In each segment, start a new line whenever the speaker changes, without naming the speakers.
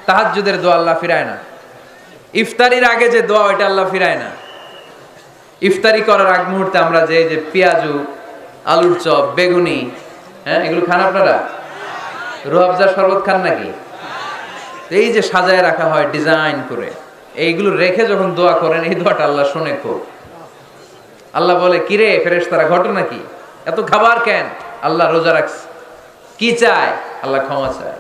তাহাজ্জুদের দোয়া আল্লাহ ফিরায় না। ইফতারির আগে যে দোয়া ওইটা আল্লাহ ফিরায় না। ইফতারি করার আগ মুহূর্তে আমরা যে পেঁয়াজু, আলুর চপ, বেগুনি, হ্যাঁ, এগুলো খান আপনারা? রুয়াবজার শরবত খান নাকি? এই যে সাজায় রাখা হয় ডিজাইন করে, এইগুলো রেখে যখন দোয়া করেন, এই দোয়াটা আল্লাহ শুনে খুব। আল্লাহ বলে, কিরে ফেরেশতারা, ঘটনা কি? এত খাবার কেন? আল্লাহ রোজা রাখছে। কি চায়? আল্লাহ ক্ষমা চায়।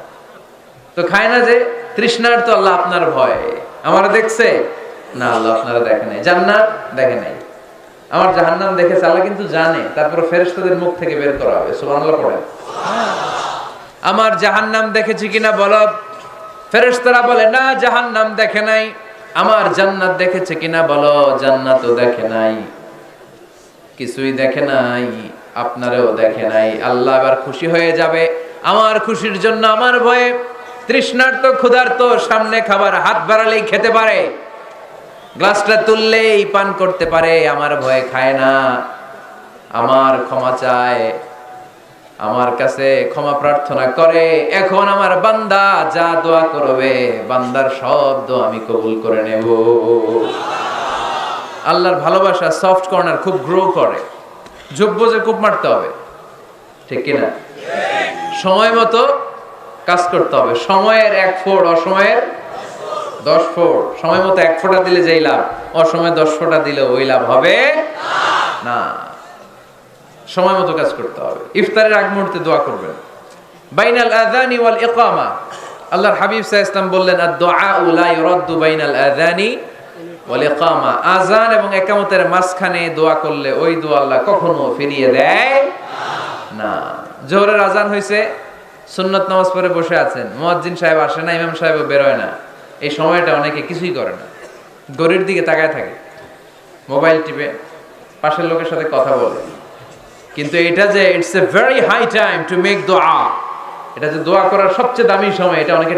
তো খায় না যে তৃষ্ণার, তো আল্লাহ আপনার ভয়। আমার দেখছে না, আল্লাহ আপনারা দেখে নাই। জান্নাত দেখে নাই, আমার জাহান্নাম দেখেছে। আল্লাহ কিন্তু জানে, তারপর ফেরেশতাদের মুখ থেকে বের করা হবে। সুবহানাল্লাহ পড়েন। আমার জাহান্নাম দেখেছি কিনা বলো। ফেরেশতারা বলে, না জাহান্নাম দেখে নাই। আমার জান্নাত দেখেছে কিনা বলো। জান্নাতও দেখে নাই, কিছুই দেখে নাই, আপনারেও দেখে নাই। আল্লাহ এবার খুশি হয়ে যাবে। আমার খুশির জন্য আমার ভয়ে তৃষ্ণার্ত ক্ষুধার্ত সামনে খাবার হাত বাড়ালেই খেতে পারে, গ্লাসটা তুললেই পান করতে পারে, আমার ভয়ে খায় না। আমার ক্ষমা চায়, আমার কাছে ক্ষমা প্রার্থনা করে। এখন আমার বান্দা যা দোয়া করবে, বান্দার সব দোয়া আমি কবুল করে নেব। আল্লাহর ভালোবাসা সফট কর্নার খুব গ্রো করে। যোগ্য যে খুব মারতে হবে, ঠিক কিনা? সময় মতো কাজ করতে হবে। সময়ের 1 ফোঁট, অসময়ের 10 ফোঁট। সময় মতো 1 ফোঁটা দিলে যেই লাভ, অসময়ে 10 ফোঁটা দিলে ওই লাভ হবে না। সময় মতো কাজ করতে হবে। ইফতারের আগ মুহূর্তে দোয়া করবেন। বাইনাল আযানি ওয়াল ইকামা, আল্লাহর হাবিব সাল্লাল্লাহু আলাইহি ওয়াসাল্লাম বললেন, আদ-দুআউ লা ইউরাদ্দু বাইনাল আযানি ওয়াল ইকামা। আযান এবং ইকামতের মাঝখানে দোয়া করলে ওই দোয়া আল্লাহ কখনো ফিরিয়ে দেয় না। জোহরের আযান হইছে, সুন্নাত নামাজ পড়ে বসে আছেন, মুয়াজ্জিন সাহেব আসে না, ইমাম সাহেবও বের হয় না। এই সময়টা অনেকে কিছুই করে না, ঘড়ির দিকে তাকায় থাকে, মোবাইল টিপে, পাশের লোকের সাথে কথা বলে। কিন্তু এটা যে it's a very high time to make দোয়া, এটা যে দোয়া করার সবচেয়ে দামি সময়, এটা অনেকে